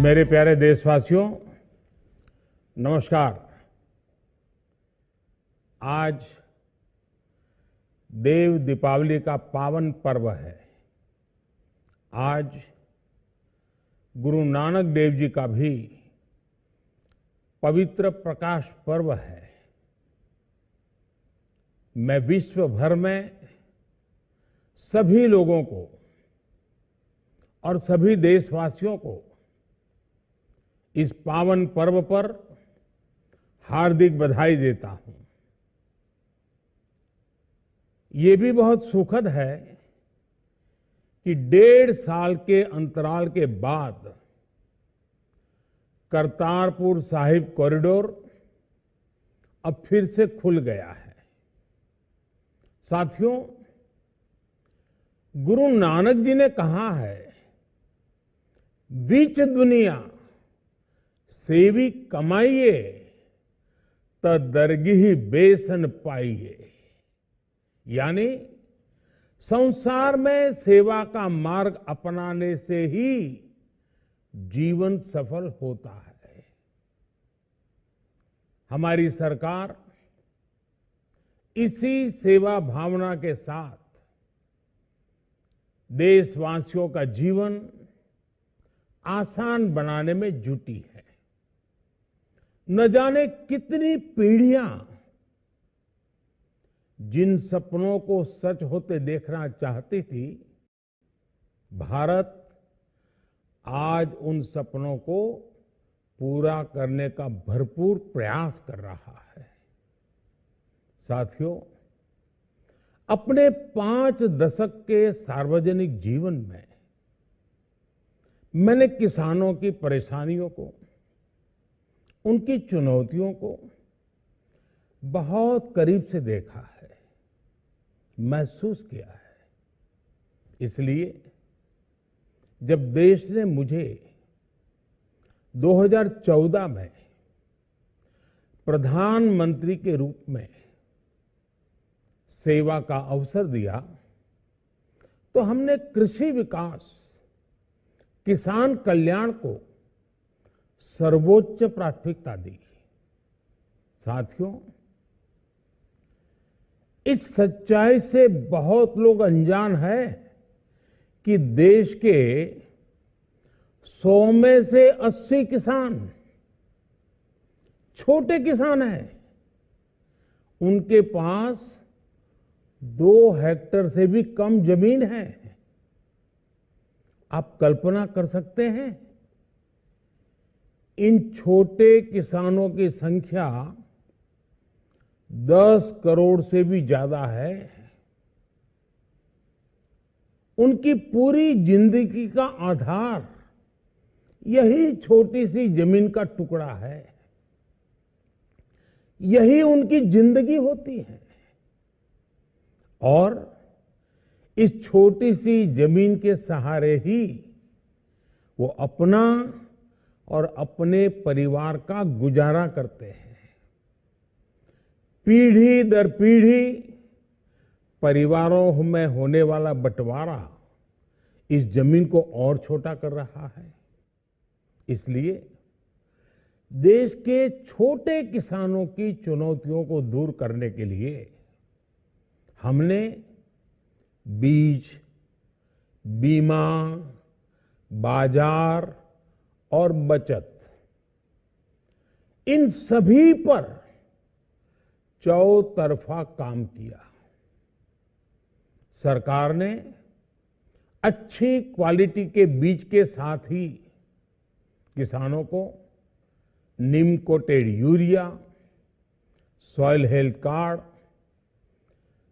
मेरे प्यारे देशवासियों, नमस्कार। आज देव दीपावली का पावन पर्व है। आज गुरु नानक देव जी का भी पवित्र प्रकाश पर्व है। मैं विश्व भर में सभी लोगों को और सभी देशवासियों को इस पावन पर्व पर हार्दिक बधाई देता हूं। ये भी बहुत सुखद है कि 1.5 साल के अंतराल के बाद करतारपुर साहिब कॉरिडोर अब फिर से खुल गया है। साथियों, गुरु नानक जी ने कहा है, बीच दुनिया सेवी कमाइए त दरगिही बेसन पाइए। यानी संसार में सेवा का मार्ग अपनाने से ही जीवन सफल होता है। हमारी सरकार इसी सेवा भावना के साथ देशवासियों का जीवन आसान बनाने में जुटी है। न जाने कितनी पीढ़ियां जिन सपनों को सच होते देखना चाहती थी, भारत आज उन सपनों को पूरा करने का भरपूर प्रयास कर रहा है। साथियों, अपने 5 दशक के सार्वजनिक जीवन में मैंने किसानों की परेशानियों को, उनकी चुनौतियों को बहुत करीब से देखा है, महसूस किया है। इसलिए जब देश ने मुझे 2014 में प्रधानमंत्री के रूप में सेवा का अवसर दिया, तो हमने कृषि विकास, किसान कल्याण को सर्वोच्च प्राथमिकता दी। साथियों, इस सच्चाई से बहुत लोग अनजान है कि देश के 100 में से 80 किसान छोटे किसान हैं। उनके पास 2 हेक्टेयर से भी कम जमीन है। आप कल्पना कर सकते हैं, इन छोटे किसानों की संख्या 10 करोड़ से भी ज्यादा है। उनकी पूरी जिंदगी का आधार यही छोटी सी जमीन का टुकड़ा है। यही उनकी जिंदगी होती है। और इस छोटी सी जमीन के सहारे ही वो अपना और अपने परिवार का गुजारा करते हैं। पीढ़ी दर पीढ़ी परिवारों में होने वाला बंटवारा इस जमीन को और छोटा कर रहा है। इसलिए देश के छोटे किसानों की चुनौतियों को दूर करने के लिए हमने बीज, बीमा, बाजार और बचत, इन सभी पर चौतरफा काम किया। सरकार ने अच्छी क्वालिटी के बीज के साथ ही किसानों को neem coated urea, soil health card,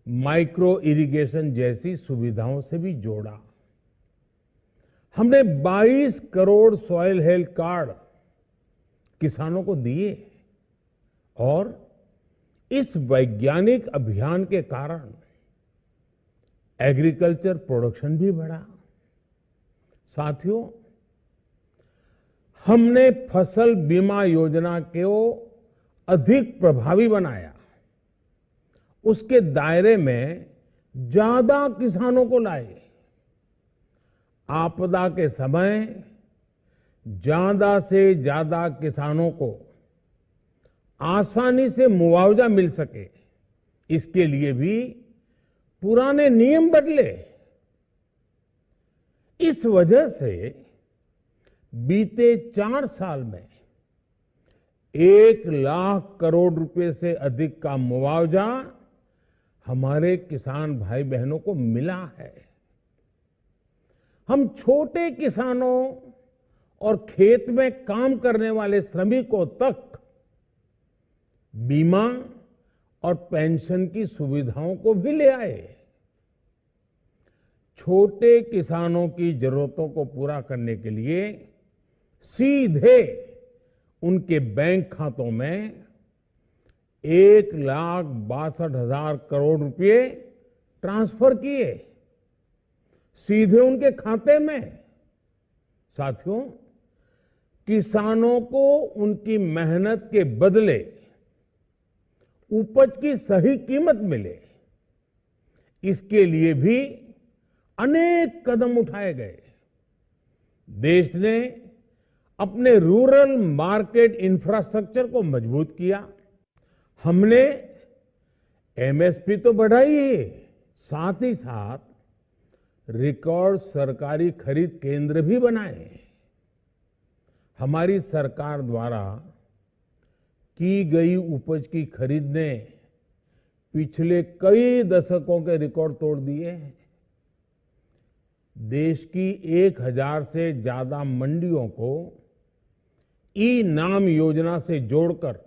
micro irrigation जैसी सुविधाओं से भी जोड़ा। हमने 22 करोड़ सॉइल हेल्थ कार्ड किसानों को दिए और इस वैज्ञानिक अभियान के कारण एग्रीकल्चर प्रोडक्शन भी बढ़ा। साथियों, हमने फसल बीमा योजना को अधिक प्रभावी बनाया। उसके दायरे में ज्यादा किसानों को लाए। आपदा के समय ज्यादा से ज्यादा किसानों को आसानी से मुआवजा मिल सके, इसके लिए भी पुराने नियम बदले। इस वजह से बीते 4 साल में 1 लाख करोड़ रुपए से अधिक का मुआवजा हमारे किसान भाई बहनों को मिला है। हम छोटे किसानों और खेत में काम करने वाले श्रमिकों तक बीमा और पेंशन की सुविधाओं को भी ले आए। छोटे किसानों की जरूरतों को पूरा करने के लिए सीधे उनके बैंक खातों में 1,62,000 करोड़ रुपए ट्रांसफर किए, सीधे उनके खाते में। साथियों, किसानों को उनकी मेहनत के बदले उपज की सही कीमत मिले, इसके लिए भी अनेक कदम उठाए गए। देश ने अपने रूरल मार्केट इंफ्रास्ट्रक्चर को मजबूत किया। हमने एमएसपी तो बढ़ाई है, साथ ही साथ रिकॉर्ड सरकारी खरीद केंद्र भी बनाए। हमारी सरकार द्वारा की गई उपज की खरीद ने पिछले कई दशकों के रिकॉर्ड तोड़ दिए हैं। देश की 1000 से ज्यादा मंडियों को ई नाम योजना से जोड़कर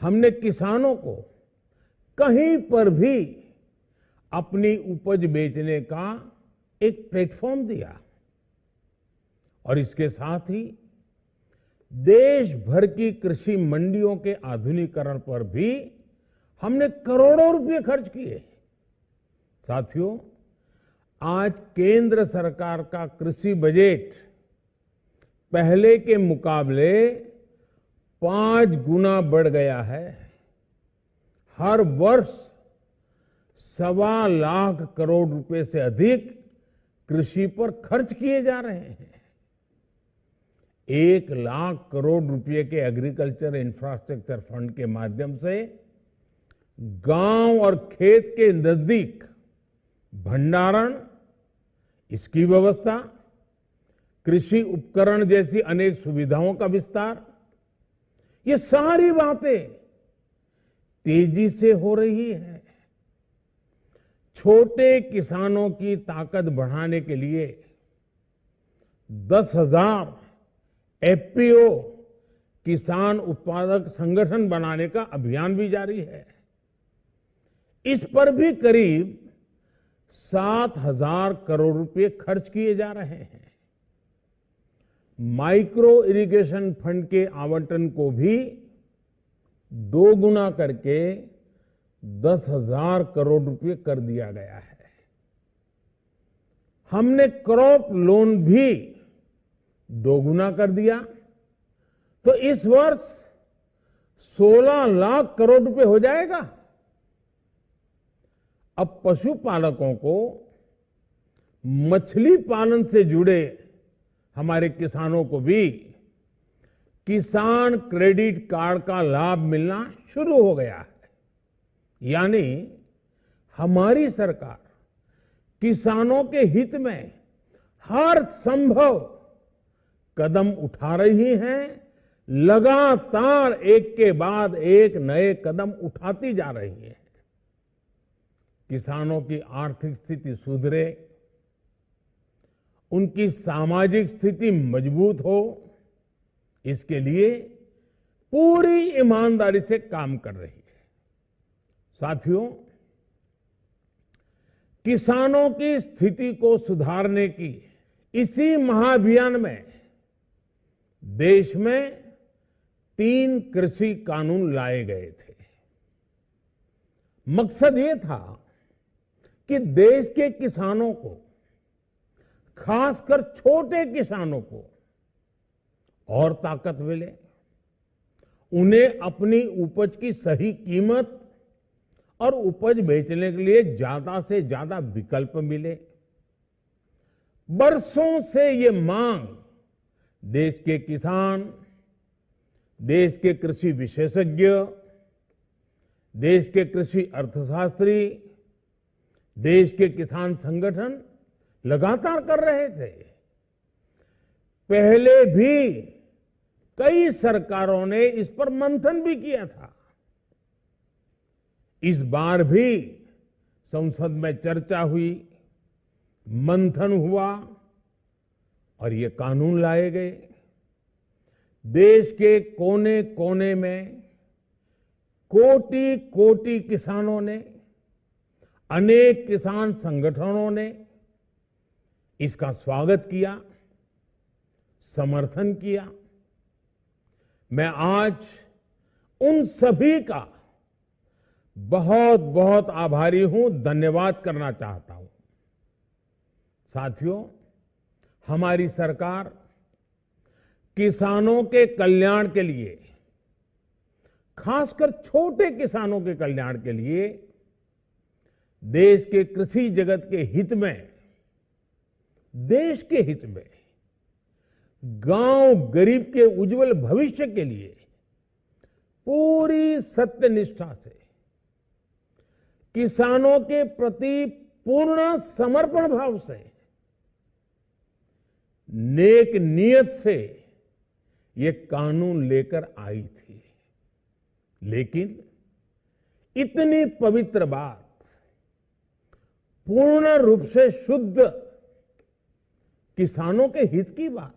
हमने किसानों को कहीं पर भी अपनी उपज बेचने का एक प्लेटफॉर्म दिया। और इसके साथ ही देश भर की कृषि मंडियों के आधुनिकीकरण पर भी हमने करोड़ों रुपए खर्च किए। साथियों, आज केंद्र सरकार का कृषि बजट पहले के मुकाबले 5 गुना बढ़ गया है। हर वर्ष 1.25 लाख करोड़ रुपए से अधिक कृषि पर खर्च किए जा रहे हैं। 1 लाख करोड़ रुपए के एग्रीकल्चर इंफ्रास्ट्रक्चर फंड के माध्यम से गांव और खेत के नजदीक भंडारण, इसकी व्यवस्था, कृषि उपकरण जैसी अनेक सुविधाओं का विस्तार, ये सारी बातें तेजी से हो रही है। छोटे किसानों की ताकत बढ़ाने के लिए 10,000 एफपीओ किसान उत्पादक संगठन बनाने का अभियान भी जारी है। इस पर भी करीब 7,000 करोड़ रुपए खर्च किए जा रहे हैं। माइक्रो इरिगेशन फंड के आवंटन को भी 2 गुना करके 10,000 करोड़ रुपए कर दिया गया है। हमने क्रॉप लोन भी 2 गुना कर दिया, तो इस वर्ष 16 लाख करोड़ रुपए हो जाएगा। अब पशुपालकों को मछली पालन से जुड़े हमारे किसानों को भी किसान क्रेडिट कार्ड का लाभ मिलना शुरू हो गया है। यानी हमारी सरकार किसानों के हित में हर संभव कदम उठा रही है, लगातार एक के बाद एक नए कदम उठाती जा रही है। किसानों की आर्थिक स्थिति सुधरे, उनकी सामाजिक स्थिति मजबूत हो, इसके लिए पूरी ईमानदारी से काम कर रही है। साथियों, किसानों की स्थिति को सुधारने की इसी महाअभियान में देश में 3 कृषि कानून लाए गए थे। मकसद ये था कि देश के किसानों को, खासकर छोटे किसानों को और ताकत मिले, उन्हें अपनी उपज की सही कीमत और उपज बेचने के लिए ज्यादा से ज्यादा विकल्प मिले। बरसों से ये मांग देश के किसान, देश के कृषि विशेषज्ञ, देश के कृषि अर्थशास्त्री, देश के किसान संगठन लगातार कर रहे थे। पहले भी कई सरकारों ने इस पर मंथन भी किया था। इस बार भी संसद में चर्चा हुई, मंथन हुआ और ये कानून लाए गए। देश के कोने कोने में कोटि कोटि किसानों ने, अनेक किसान संगठनों ने इसका स्वागत किया, समर्थन किया। मैं आज उन सभी का बहुत बहुत आभारी हूं, धन्यवाद करना चाहता हूं। साथियों, हमारी सरकार किसानों के कल्याण के लिए, खासकर छोटे किसानों के कल्याण के लिए, देश के कृषि जगत के हित में, देश के हित में, गांव गरीब के उज्जवल भविष्य के लिए पूरी सत्यनिष्ठा से, किसानों के प्रति पूर्ण समर्पण भाव से, नेक नियत से ये कानून लेकर आई थी। लेकिन इतनी पवित्र बात, पूर्ण रूप से शुद्ध किसानों के हित की बात,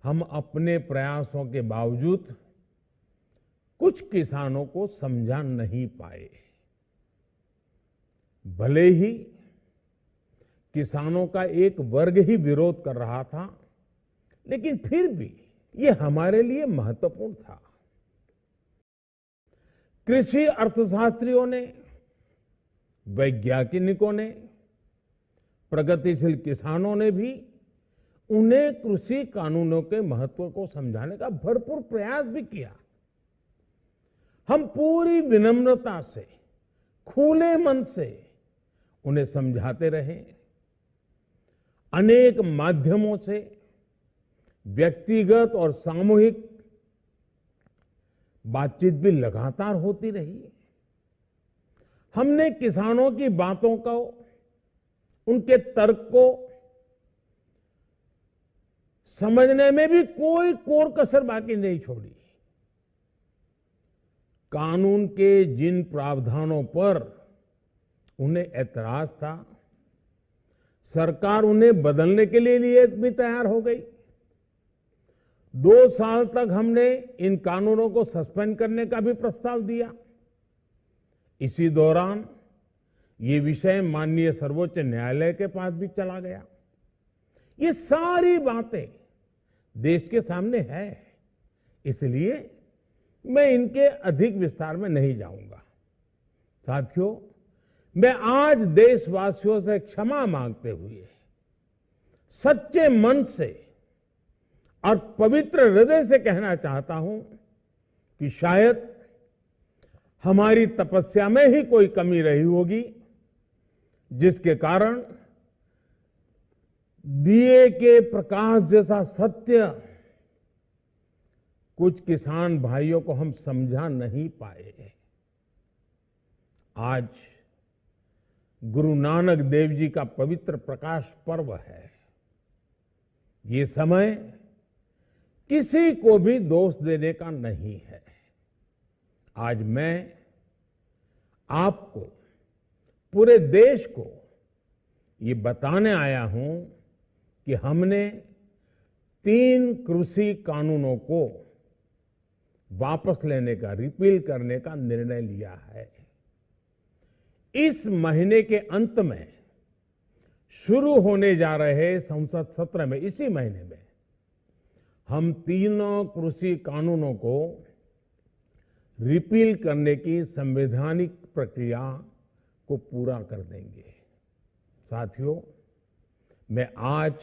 हम अपने प्रयासों के बावजूद कुछ किसानों को समझा नहीं पाए। भले ही किसानों का एक वर्ग ही विरोध कर रहा था, लेकिन फिर भी ये हमारे लिए महत्वपूर्ण था। कृषि अर्थशास्त्रियों ने, वैज्ञानिकों ने, प्रगतिशील किसानों ने भी उन्हें कृषि कानूनों के महत्व को समझाने का भरपूर प्रयास भी किया। हम पूरी विनम्रता से, खुले मन से उन्हें समझाते रहे। अनेक माध्यमों से व्यक्तिगत और सामूहिक बातचीत भी लगातार होती रही। हमने किसानों की बातों को, उनके तर्क को समझने में भी कोई कोर कसर बाकी नहीं छोड़ी। कानून के जिन प्रावधानों पर उन्हें ऐतराज था, सरकार उन्हें बदलने के लिए भी तैयार हो गई। 2 साल तक हमने इन कानूनों को सस्पेंड करने का भी प्रस्ताव दिया। इसी दौरान ये विषय माननीय सर्वोच्च न्यायालय के पास भी चला गया। ये सारी बातें देश के सामने है, इसलिए मैं इनके अधिक विस्तार में नहीं जाऊंगा। साथियों, मैं आज देशवासियों से क्षमा मांगते हुए सच्चे मन से और पवित्र हृदय से कहना चाहता हूं कि शायद हमारी तपस्या में ही कोई कमी रही होगी, जिसके कारण दिए के प्रकाश जैसा सत्य कुछ किसान भाइयों को हम समझा नहीं पाए। आज गुरु नानक देव जी का पवित्र प्रकाश पर्व है। ये समय किसी को भी दोष देने का नहीं है। आज मैं आपको, पूरे देश को ये बताने आया हूं कि हमने 3 कृषि कानूनों को वापस लेने का, रिपील करने का निर्णय लिया है। इस महीने के अंत में शुरू होने जा रहे संसद सत्र में, इसी महीने में, हम 3 कृषि कानूनों को रिपील करने की संवैधानिक प्रक्रिया को पूरा कर देंगे। साथियों, मैं आज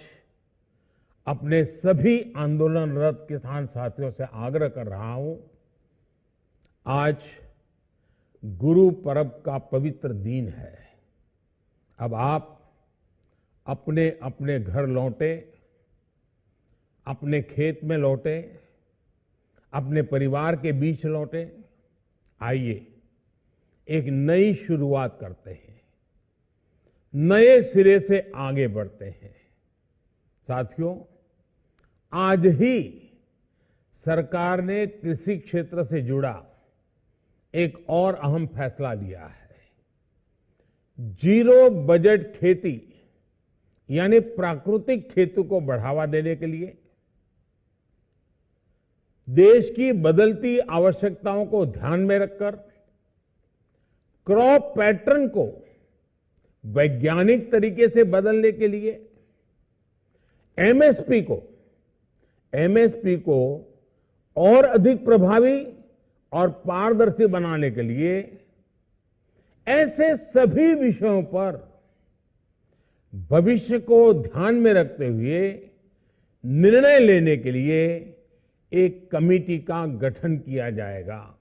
अपने सभी आंदोलनरत किसान साथियों से आग्रह कर रहा हूं, आज गुरु पर्व का पवित्र दिन है। अब आप अपने अपने घर लौटे, अपने खेत में लौटे, अपने परिवार के बीच लौटे। आइए एक नई शुरुआत करते हैं, नए सिरे से आगे बढ़ते हैं। साथियों, आज ही सरकार ने कृषि क्षेत्र से जुड़ा एक और अहम फैसला लिया है। जीरो बजट खेती यानी प्राकृतिक खेती को बढ़ावा देने के लिए देश की बदलती आवश्यकताओं को ध्यान में रखकर क्रॉप पैटर्न को वैज्ञानिक तरीके से बदलने के लिए एमएसपी को और अधिक प्रभावी और पारदर्शी बनाने के लिए ऐसे सभी विषयों पर भविष्य को ध्यान में रखते हुए निर्णय लेने के लिए एक कमेटी का गठन किया जाएगा।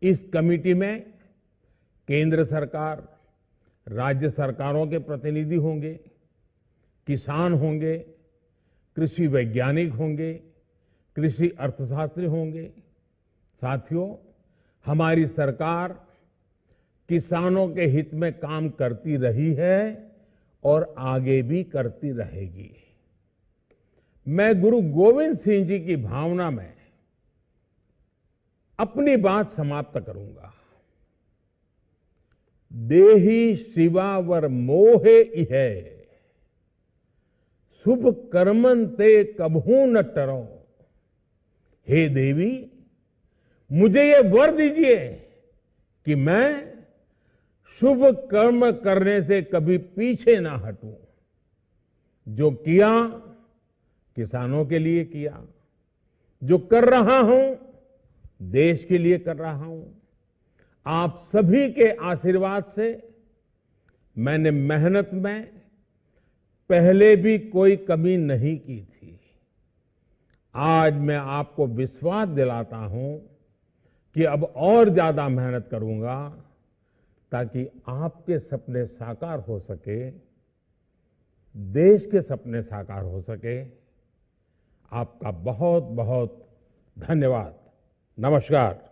इस कमेटी में केंद्र सरकार, राज्य सरकारों के प्रतिनिधि होंगे, किसान होंगे, कृषि वैज्ञानिक होंगे, कृषि अर्थशास्त्री होंगे। साथियों, हमारी सरकार किसानों के हित में काम करती रही है और आगे भी करती रहेगी। मैं गुरु गोविंद सिंह जी की भावना में अपनी बात समाप्त करूंगा। देहि शिवा वर मोहे इहे, शुभ कर्मन ते कबहू न टरो। हे देवी, मुझे ये वर दीजिए कि मैं शुभ कर्म करने से कभी पीछे ना हटूं। जो किया किसानों के लिए किया, जो कर रहा हूं देश के लिए कर रहा हूं। आप सभी के आशीर्वाद से मैंने मेहनत में पहले भी कोई कमी नहीं की थी। आज मैं आपको विश्वास दिलाता हूं कि अब और ज्यादा मेहनत करूंगा ताकि आपके सपने साकार हो सके, देश के सपने साकार हो सके। आपका बहुत बहुत धन्यवाद। नमस्कार।